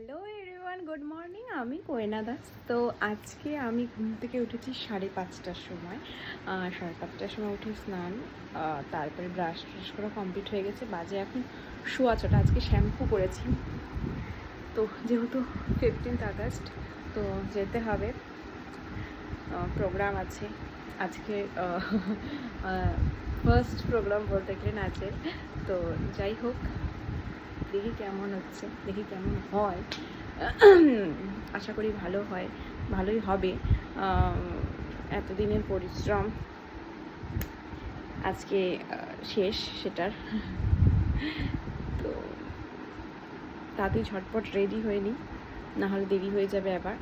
Hello everyone, good morning. আমি কোয়েনা দাস। তো আজকে আমি ঘুম থেকে উঠেছি 5:30টার সময়। 5:30টার সময় উঠে স্নান, তারপরে ব্রাশ ট্রাশ করা কমপ্লিট হয়ে গেছে। বাজে এখন 6:15। আজকে শ্যাম্পু করেছি। তো যেহেতু 15th আগস্ট, তো যেতে হবে, প্রোগ্রাম আছে আজকে। ফার্স্ট প্রোগ্রাম বলতে গেলে নাচের। তো যাই হোক, দেখি কেমন হচ্ছে, দেখি কেমন হয়। আশা করি ভালো হয়, ভালোই হবে। এতদিনের পরিশ্রম আজকে শেষ সেটার। তো তাতেই ঝটপট রেডি হয়ে নিই, নাহলে দেরি হয়ে যাবে। আবার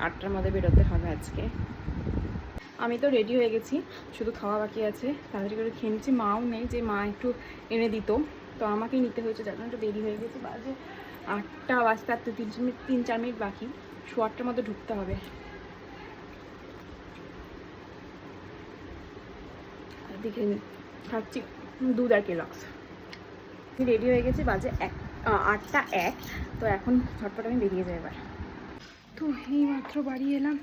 8টার মধ্যে বেরোতে হবে আজকে। আমি তো রেডি হয়ে গেছি, শুধু খাওয়া বাকি আছে। তাড়াতাড়ি করে খেয়ে নিচ্ছি। মাও নেই, যে মা একটু এনে দিত, তো আমাকেই নিতে হয়েছে, যার জন্য একটু দেরি হয়ে গেছে। বাজে 8টা বাজতে আর 3-4 মিনিট বাকি। 8টার মধ্যে ঢুকতে হবে। এদিকে খাচ্ছি দুধ আর কেলক্স। রেডি হয়ে গেছি, বাজে 8টা 1। তো এখন ঝটপট আমি বেরিয়ে যাই এবার। তো এই মাত্র বাড়ি এলাম,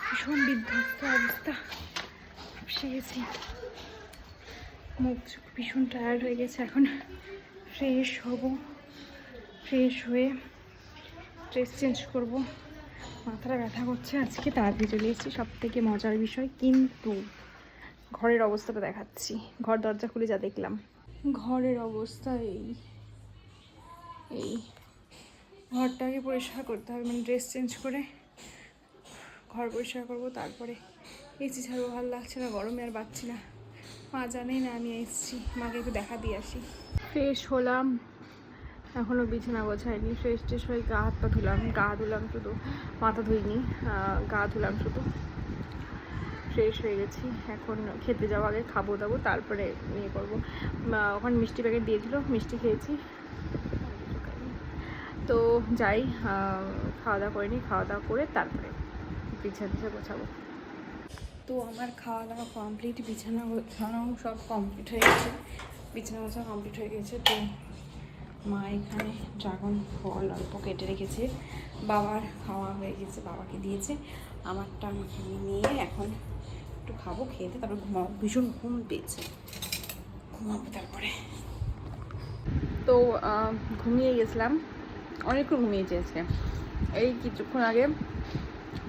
ভীষণ বিধ্বস্ত অবস্থা, সে গেছি, মুখ ভীষণ টায়ার্ড হয়ে গেছে। এখন ফ্রেশ হব, ফ্রেশ হয়ে ড্রেস চেঞ্জ করব। মাথাটা ব্যথা করছে আজকে, তাড়াতাড়ি চলে এসেছি। সব থেকে মজার বিষয় কিন্তু ঘরের অবস্থাটা দেখাচ্ছি। ঘর দরজা খুলে যা দেখলাম, ঘরের অবস্থা এই এই ঘরটাকে পরিষ্কার করতে হবে, মানে ড্রেস চেঞ্জ করে ঘর পরিষ্কার করবো, তারপরে এসি ছাড়বো। ভালো লাগছে না, গরমে আর পাচ্ছি না। মা জানেই না আমি এসেছি, মাকে একটু দেখা দিয়ে আসি। ফ্রেশ হলাম, এখনও বিছানা গোছাইনি। ফ্রেশ ট্রেশ হয়ে গা হাত পা ধুলাম, গা ধুলাম শুধু, মাথা ধুইনি, গা ধুলাম শুধু। ফ্রেশ হয়ে গেছি, এখন খেতে যাওয়া, আগে খাবো দাবো, তারপরে ইয়ে করবো। ওখানে মিষ্টি প্যাকেট দিয়েছিল, মিষ্টি খেয়েছি। তো যাই, খাওয়া দাওয়া করে নিই, খাওয়া দাওয়া করে তারপরে বিছানা গোছাবো। তো আমার খাওয়া দাওয়া কমপ্লিট, বিছানা গোছানো সব কমপ্লিট হয়ে গেছে, বিছানা গোছানো কমপ্লিট হয়ে গেছে। তো মা এখানে ড্রাগন ফল অল্প কেটে রেখেছে, বাবার খাওয়া হয়ে গেছে, বাবাকে দিয়েছে। আমারটা আমাকে নিয়ে এখন একটু খাবো, খেতে তারপর ঘুমাবো। ভীষণ ঘুম পেয়েছে, ঘুমাবো তারপরে। তো ঘুমিয়ে গেছিলাম, অনেকক্ষণ ঘুমিয়েছি আজকে। এই কিছুক্ষণ আগে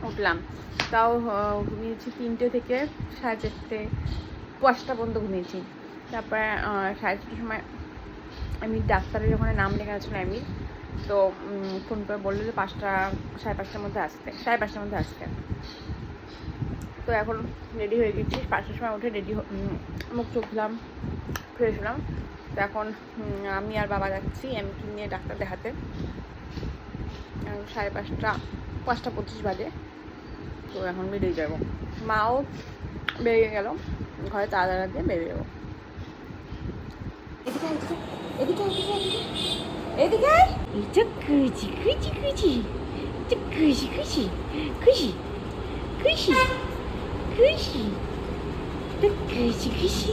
উঠলাম, তাও ঘুমিয়েছি 3টে থেকে 4:30, 5টা পর্যন্ত ঘুমিয়েছি। তারপরে 4:30টার সময় আমি ডাক্তারের ওখানে নাম লেখা ছিল আমি, তো ফোন করে বললো যে 5টা 5:30টার মধ্যে আসতে, 5:30টার মধ্যে আসতে। তো এখন রেডি হয়ে গেছি, 5টার সময় উঠে রেডি, মুখ চোখ ধুলাম, ফ্রেশ হলাম। তো এখন আমি আর বাবা যাচ্ছি এমকে নিয়ে ডাক্তার দেখাতে। 5:30, 5:25 বাজে। তো এখন বেরিয়ে যাবো, মাও বেরিয়ে গেল, ঘরে তাড়াতাড়ি দিয়ে বেরিয়ে যাবো। এদিকে এদিকে এটা খুশি খুশি খুশি, এটা খুশি খুশি খুশি খুশি খুশি, এটা খুশি খুশি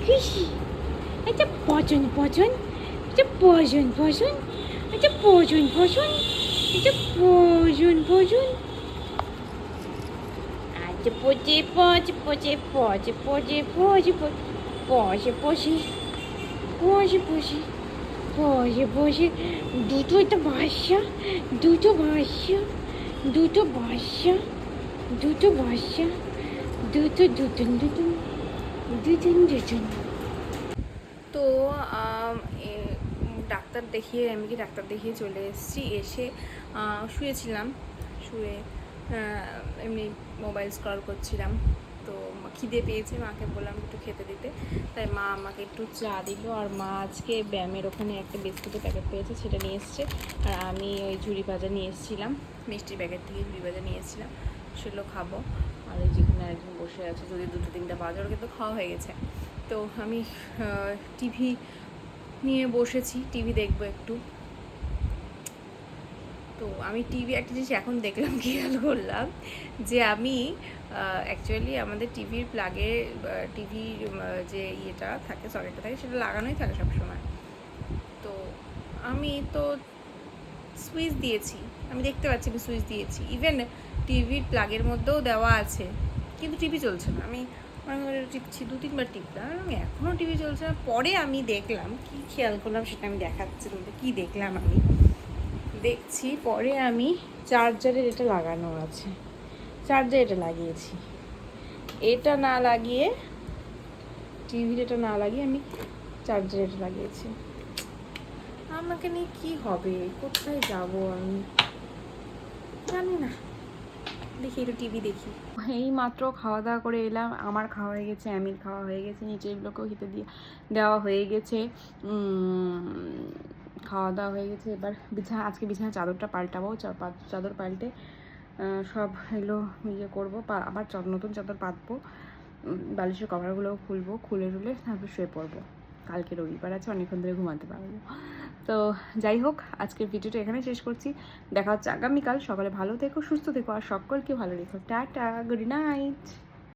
খুশি, এটা পছন্দ পছন্দ, এটা পছন্দ পছন্দ, এটা পছন্দ পছন্দ, এটা পছন্দ পছন্দ, আচ্ছা পচে পচে পচে পচে পচে পচে পচে পচে পচে পচে পচে পচে, দুটো একটা বাসা, দুটো বাসা, দুটো বাসা, দুটো বাসা, দুটো দুটুন দুটুন দুটুন দুটুন। তো ডাক্তার দেখিয়ে, আমি কি ডাক্তার দেখিয়ে চলে এসেছি। এসে শুয়েছিলাম, শুয়ে এমনি মোবাইল স্ক্রল করছিলাম। তো খিদে পেয়েছে, মাকে বললাম একটু খেতে দিতে, তাই মা আমাকে একটু চা দিল। আর মা আজকে ব্যায়ামের ওখানে একটা বিস্কুটের প্যাকেট পেয়েছে, সেটা নিয়ে এসছে। আর আমি ওই ঝুড়ি ভাজা নিয়ে এসেছিলাম, মিষ্টির প্যাকেট থেকে ঝুড়ি ভাজা নিয়ে এসেছিলাম, সেগুলো খাবো। আর এই যেখানে একজন বসে আছে, যদি 2-3টা বাজে, ওর কিন্তু খাওয়া হয়ে গেছে। তো আমি টিভি নিয়ে বসেছি, টিভি দেখবো একটু। তো আমি টিভি একটা জিনিস এখন দেখলাম, খেয়াল করলাম যে আমি অ্যাকচুয়ালি আমাদের টিভির প্লাগে, টিভির যে ইয়েটা থাকে, সকেটটা থাকে, সেটা লাগানোই থাকে সবসময়। তো আমি তো সুইচ দিয়েছি, আমি দেখতে পাচ্ছি আমি সুইচ দিয়েছি, ইভেন টিভির প্লাগের মধ্যেও দেওয়া আছে, কিন্তু টিভি চলছে না। আমি অনেকবার টিপছি, 2-3বার টিপলাম, আমি এখনও টিভি চলছে না। পরে আমি দেখলাম, কি খেয়াল করলাম সেটা আমি দেখাচ্ছি তোমাদের। কী দেখলাম আমি দেখছি, পরে আমি চার্জারের এটা লাগানো আছে, চার্জার এটা লাগিয়েছি, এটা না লাগিয়ে, টিভির এটা না লাগিয়ে আমি চার্জার এটা লাগিয়েছি। আমাকে নিয়ে কী হবে, কোথায় যাব আমি জানি না। দেখি একটু টিভি দেখি। এই মাত্র খাওয়া দাওয়া করে এলাম, আমার খাওয়া হয়ে গেছে, আমির খাওয়া হয়ে গেছে, নিচেরগুলোকেও খেতে দেওয়া হয়ে গেছে। খাওয়া দাওয়া হয়ে গেছে। এবার আজকে বিছানার চাদরটা পাল্টাবো, চাদর পাল্টে সব এগুলো ইয়ে করবো, আবার নতুন চাদর পাতবো, বালিশের কভারগুলোও খুলবো, খুলে টুলে তারপর শুয়ে পড়বো। কালকে রবিবার আছে, অনেকক্ষণ ধরে ঘুমাতে পারবো। তো যাই হোক, আজকের ভিডিওটা এখানে শেষ করছি। দেখা হচ্ছে আগামীকাল সকালে। ভালো থেকো, সুস্থ থেকো, আর সকলকে ভালো রেখো। Tata, good night.